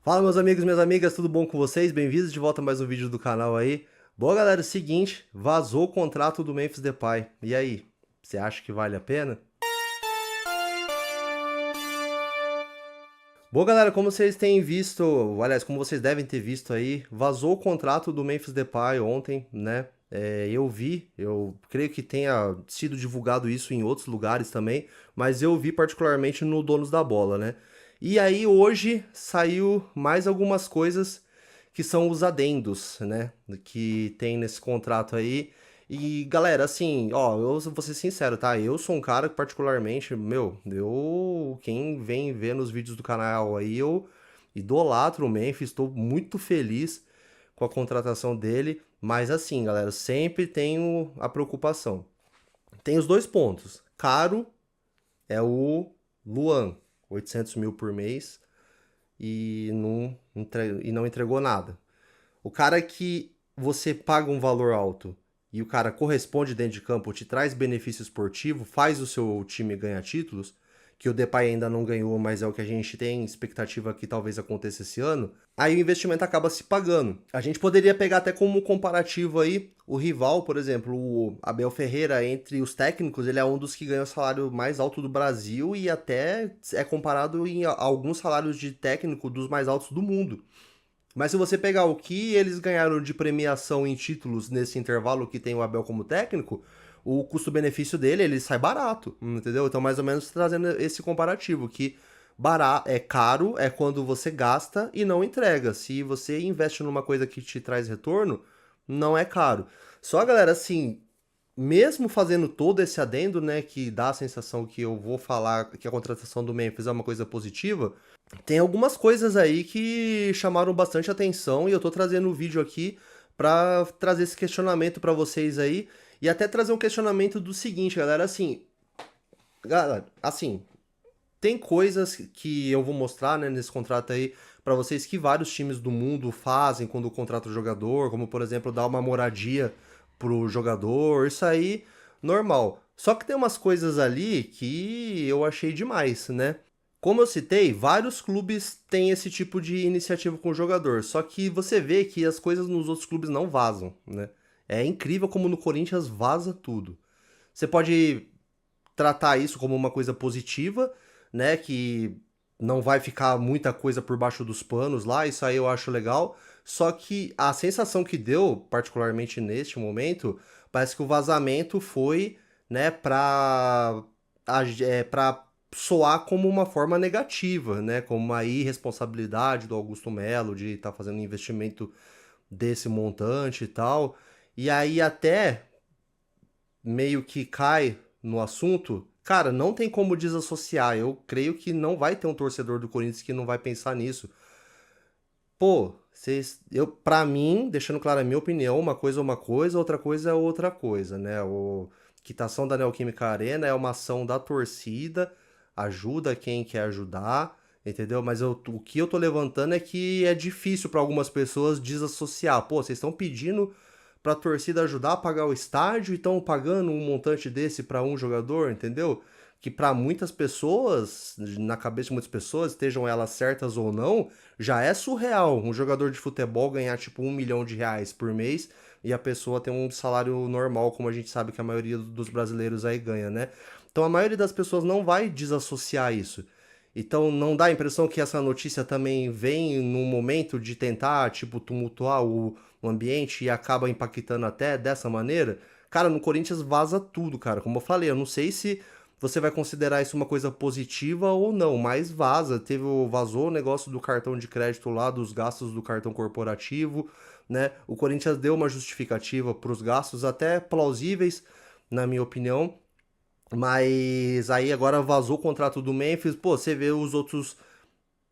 Fala meus amigos e minhas amigas, tudo bom com vocês? Bem-vindos de volta a mais um vídeo do canal aí. Bom galera, é o seguinte, vazou o contrato do Memphis Depay. E aí, você acha que vale a pena? Bom galera, como vocês têm visto, aliás, como vocês devem ter visto aí, vazou o contrato do Memphis Depay ontem, né? Eu creio que tenha sido divulgado isso em outros lugares também, mas eu vi particularmente no Donos da Bola, né? E aí hoje saiu mais algumas coisas que são os adendos, né? Que tem nesse contrato aí. E galera, assim, ó, eu vou ser sincero, tá? Eu sou um cara que particularmente, quem vem ver nos vídeos do canal aí, eu idolatro o Memphis, estou muito feliz com a contratação dele, mas assim, galera, sempre tenho a preocupação. Tem os dois pontos. Caro é o Luan, 800 mil por mês e não entregou nada. O cara que você paga um valor alto e o cara corresponde dentro de campo, te traz benefício esportivo, faz o seu time ganhar títulos, que o Depay ainda não ganhou, mas é o que a gente tem expectativa que talvez aconteça esse ano, aí o investimento acaba se pagando. A gente poderia pegar até como comparativo aí o rival, por exemplo, o Abel Ferreira, entre os técnicos, ele é um dos que ganha o salário mais alto do Brasil e até é comparado em alguns salários de técnico dos mais altos do mundo. Mas se você pegar o que eles ganharam de premiação em títulos nesse intervalo que tem o Abel como técnico, o custo-benefício dele, ele sai barato, entendeu? Então, mais ou menos trazendo esse comparativo, que barato, é caro é quando você gasta e não entrega. Se você investe numa coisa que te traz retorno, não é caro. Só, galera, assim, mesmo fazendo todo esse adendo, né, que dá a sensação que eu vou falar que a contratação do Memphis é uma coisa positiva, tem algumas coisas aí que chamaram bastante atenção e eu tô trazendo o vídeo aqui pra trazer esse questionamento pra vocês aí e até trazer um questionamento do seguinte, galera, assim, tem coisas que eu vou mostrar, né, nesse contrato aí pra vocês que vários times do mundo fazem quando contratam o jogador, como por exemplo dar uma moradia pro jogador, isso aí normal. Só que tem umas coisas ali que eu achei demais, né? Como eu citei, vários clubes têm esse tipo de iniciativa com o jogador, só que você vê que as coisas nos outros clubes não vazam, né? É incrível como no Corinthians vaza tudo. Você pode tratar isso como uma coisa positiva, né? Que não vai ficar muita coisa por baixo dos panos lá, isso aí eu acho legal. Só que a sensação que deu, particularmente neste momento, parece que o vazamento foi, né, pra soar como uma forma negativa, né? Como uma irresponsabilidade do Augusto Melo de estar fazendo um investimento desse montante e tal. E aí até meio que cai no assunto, cara, não tem como desassociar. Eu creio que não vai ter um torcedor do Corinthians que não vai pensar nisso. Pô, pra mim, deixando claro a minha opinião, é uma coisa, outra coisa é outra coisa, né? O quitação da Neoquímica Arena é uma ação da torcida, ajuda quem quer ajudar, entendeu? Mas o que eu tô levantando é que é difícil para algumas pessoas desassociar. Pô, vocês estão pedindo pra torcida ajudar a pagar o estádio e estão pagando um montante desse para um jogador, entendeu? Que para muitas pessoas, na cabeça de muitas pessoas, estejam elas certas ou não, já é surreal um jogador de futebol ganhar tipo R$ 1 milhão por mês e a pessoa ter um salário normal, como a gente sabe que a maioria dos brasileiros aí ganha, né? Então a maioria das pessoas não vai desassociar isso. Então não dá a impressão que essa notícia também vem num momento de tentar, tipo, tumultuar o ambiente e acaba impactando até dessa maneira? Cara, no Corinthians vaza tudo, cara. Como eu falei, eu não sei se você vai considerar isso uma coisa positiva ou não, mas vaza. Vazou o negócio do cartão de crédito lá, dos gastos do cartão corporativo, né? O Corinthians deu uma justificativa para os gastos até plausíveis, na minha opinião. Mas aí agora vazou o contrato do Memphis. Pô, você vê os outros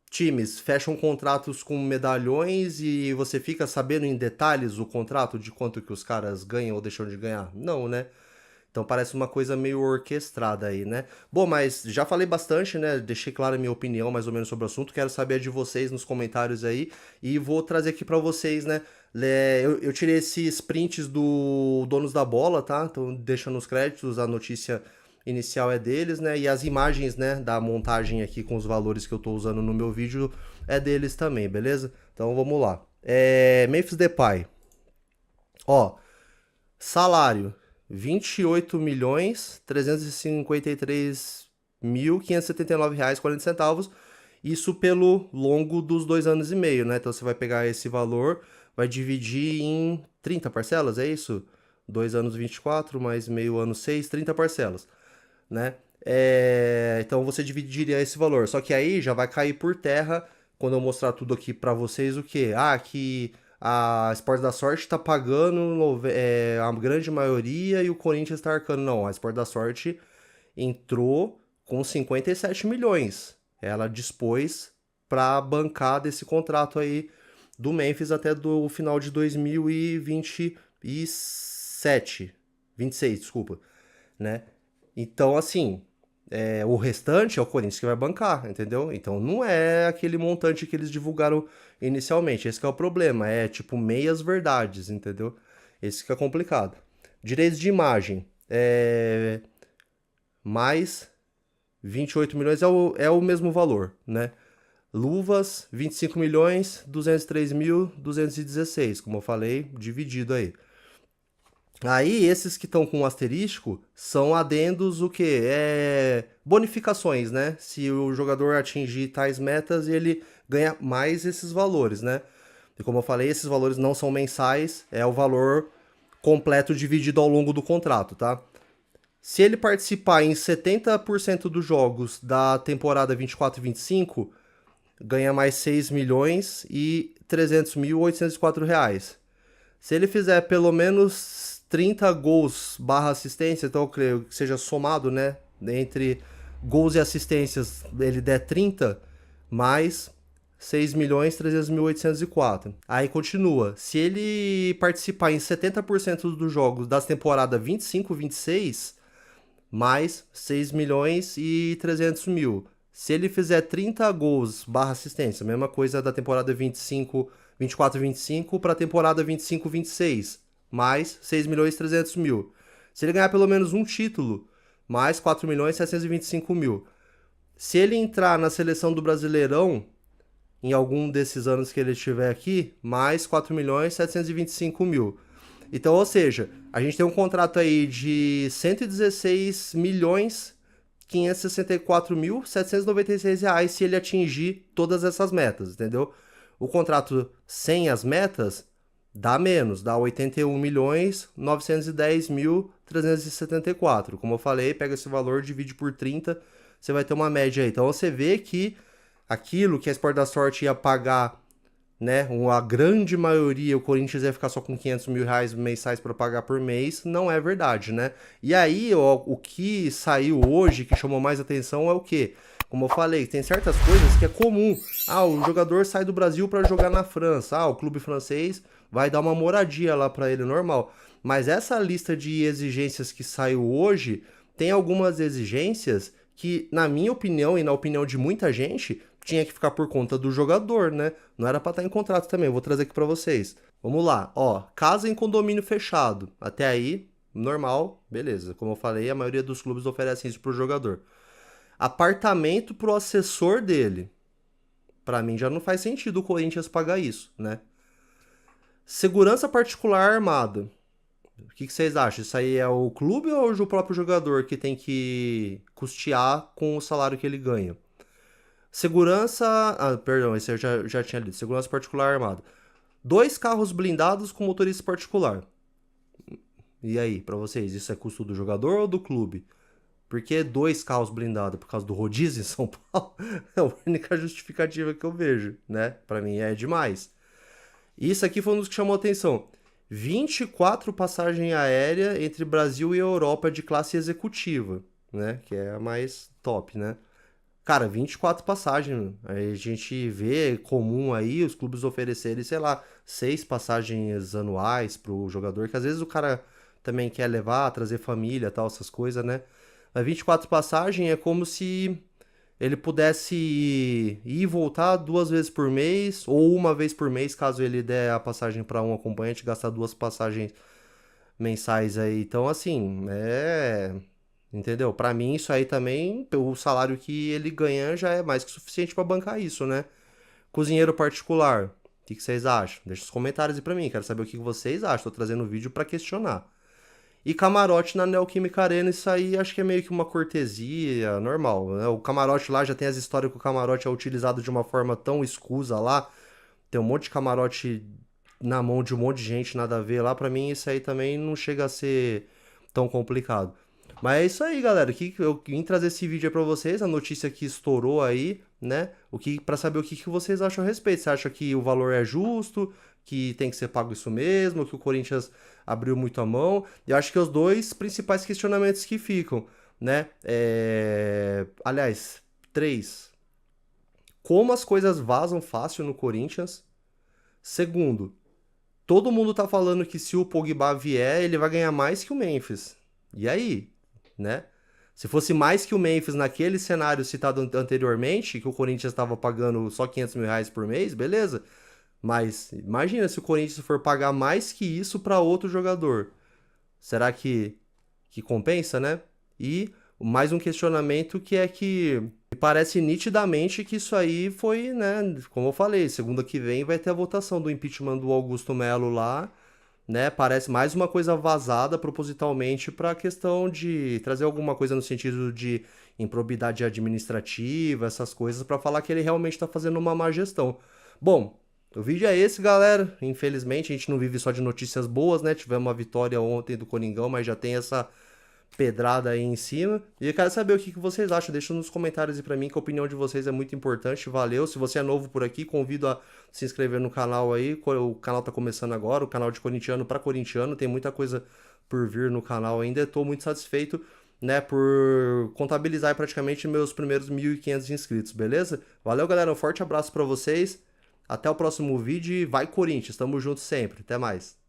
times fecham contratos com medalhões e você fica sabendo em detalhes o contrato de quanto que os caras ganham ou deixam de ganhar? Não, né? Então parece uma coisa meio orquestrada aí, né? Bom, mas já falei bastante, né? Deixei clara a minha opinião mais ou menos sobre o assunto. Quero saber a de vocês nos comentários aí. E vou trazer aqui pra vocês, né? Eu tirei esses prints do Donos da Bola, tá? Então deixa nos créditos, a notícia inicial é deles, né? E as imagens, né, da montagem aqui com os valores que eu tô usando no meu vídeo é deles também, beleza? Então vamos lá. Memphis Depay. Ó, salário: 28.353.579 reais 40 centavos. Isso pelo longo dos 2 anos e meio, né? Então você vai pegar esse valor, vai dividir em 30 parcelas, é isso? 2 anos 24, mais meio ano 6, 30 parcelas, né? Então você dividiria esse valor. Só que aí já vai cair por terra quando eu mostrar tudo aqui pra vocês o quê? Ah, que a Sport da Sorte tá pagando a grande maioria e o Corinthians tá arcando. Não, a Sport da Sorte entrou com 57 milhões. Ela dispôs para bancar desse contrato aí do Memphis até do final de 2027, 26, desculpa, né? Então, assim, o restante é o Corinthians que vai bancar, entendeu? Então não é aquele montante que eles divulgaram inicialmente. Esse que é o problema, é tipo meias verdades, entendeu? Esse que é complicado. Direitos de imagem, mais 28 milhões é o mesmo valor, né? Luvas, 25 milhões, 203.216, como eu falei, dividido aí. Aí, esses que estão com um asterisco são adendos, o quê? Bonificações, né? Se o jogador atingir tais metas, ele ganha mais esses valores, né? E como eu falei, esses valores não são mensais, é o valor completo dividido ao longo do contrato, tá? Se ele participar em 70% dos jogos da temporada 24 e 25, ganha mais 6 milhões e 300.804 reais. Se ele fizer pelo menos 30 gols barra assistência, então eu creio que seja somado, né? Entre gols e assistências, ele der 30, mais 6.300.804. Aí continua. Se ele participar em 70% dos jogos das temporadas 25 e 26, mais 6.300.000. Se ele fizer 30 gols barra assistência, mesma coisa da temporada 24 e 25 para a temporada 25 e 26, mais 6.300.000. Se ele ganhar pelo menos um título, mais 4.725.000. Se ele entrar na seleção do Brasileirão, em algum desses anos que ele estiver aqui, mais 4.725.000. Então, ou seja, a gente tem um contrato aí de 116 milhões 564.796 reais se ele atingir todas essas metas, entendeu? O contrato sem as metas dá menos, dá 81 milhões 910.374. Como eu falei, pega esse valor, divide por 30, você vai ter uma média aí. Então você vê que aquilo que a Sport da Sorte ia pagar, né, a grande maioria, o Corinthians ia ficar só com 500 mil reais mensais para pagar por mês, não é verdade, né? E aí, o que saiu hoje, que chamou mais atenção é o quê? Como eu falei, tem certas coisas que é comum. Ah, o jogador sai do Brasil para jogar na França. Ah, o clube francês vai dar uma moradia lá para ele, normal. Mas essa lista de exigências que saiu hoje, tem algumas exigências que, na minha opinião e na opinião de muita gente, tinha que ficar por conta do jogador, né? Não era pra estar em contrato também. Eu vou trazer aqui pra vocês. Vamos lá, ó. Casa em condomínio fechado. Até aí, normal, beleza. Como eu falei, a maioria dos clubes oferecem isso pro jogador. Apartamento pro assessor dele. Pra mim já não faz sentido o Corinthians pagar isso, né? Segurança particular armada. O que vocês acham? Isso aí é o clube ou o próprio jogador que tem que custear com o salário que ele ganha? Segurança. Ah, perdão, esse eu já tinha lido. Segurança particular armada. 2 carros blindados com motorista particular. E aí, pra vocês, isso é custo do jogador ou do clube? Por que 2 carros blindados? Por causa do rodízio em São Paulo? É a única justificativa que eu vejo, né? Pra mim é demais. Isso aqui foi um dos que chamou a atenção. 24 passagens aéreas entre Brasil e Europa de classe executiva, né? Que é a mais top, né? Cara, 24 passagens. Aí a gente vê comum aí os clubes oferecerem, sei lá, 6 passagens anuais pro jogador, que às vezes o cara também quer levar, trazer família, tal, essas coisas, né? Mas 24 passagens é como se ele pudesse ir e voltar 2 vezes por mês, ou uma vez por mês, caso ele der a passagem para um acompanhante, gastar 2 passagens mensais aí. Então, assim, entendeu? Pra mim, isso aí também, o salário que ele ganha já é mais que suficiente pra bancar isso, né? Cozinheiro particular, o que vocês acham? Deixa os comentários aí pra mim, quero saber o que vocês acham. Tô trazendo o vídeo pra questionar. E camarote na Neoquímica Arena, isso aí acho que é meio que uma cortesia normal, né? O camarote lá já tem as histórias que o camarote é utilizado de uma forma tão escusa lá. Tem um monte de camarote na mão de um monte de gente, nada a ver lá. Pra mim, isso aí também não chega a ser tão complicado. Mas é isso aí, galera. Que eu vim trazer esse vídeo aí pra vocês, a notícia que estourou aí, né? Para saber o que vocês acham a respeito. Você acha que o valor é justo, que tem que ser pago isso mesmo, que o Corinthians abriu muito a mão? E eu acho que os dois principais questionamentos que ficam, né? Aliás, três. Como as coisas vazam fácil no Corinthians? Segundo, todo mundo tá falando que se o Pogba vier, ele vai ganhar mais que o Memphis. E aí, né? Se fosse mais que o Memphis naquele cenário citado anteriormente, que o Corinthians estava pagando só 500 mil reais por mês, beleza. Mas imagina se o Corinthians for pagar mais que isso para outro jogador. Será que compensa, né? E mais um questionamento que é que me parece nitidamente que isso aí foi, né? Como eu falei, segunda que vem vai ter a votação do impeachment do Augusto Melo lá, né? Parece mais uma coisa vazada propositalmente para a questão de trazer alguma coisa no sentido de improbidade administrativa, essas coisas, para falar que ele realmente está fazendo uma má gestão. Bom, o vídeo é esse, galera. Infelizmente, a gente não vive só de notícias boas, né? Tivemos uma vitória ontem do Coringão, mas já tem essa pedrada aí em cima. E eu quero saber o que vocês acham. Deixa nos comentários aí pra mim, que a opinião de vocês é muito importante. Valeu. Se você é novo por aqui, convido a se inscrever no canal aí. O canal tá começando agora, o canal de corintiano para corintiano. Tem muita coisa por vir no canal ainda. Estou muito satisfeito, né, por contabilizar praticamente meus primeiros 1.500 inscritos, beleza? Valeu, galera. Um forte abraço para vocês. Até o próximo vídeo e vai Corinthians. Tamo junto sempre. Até mais.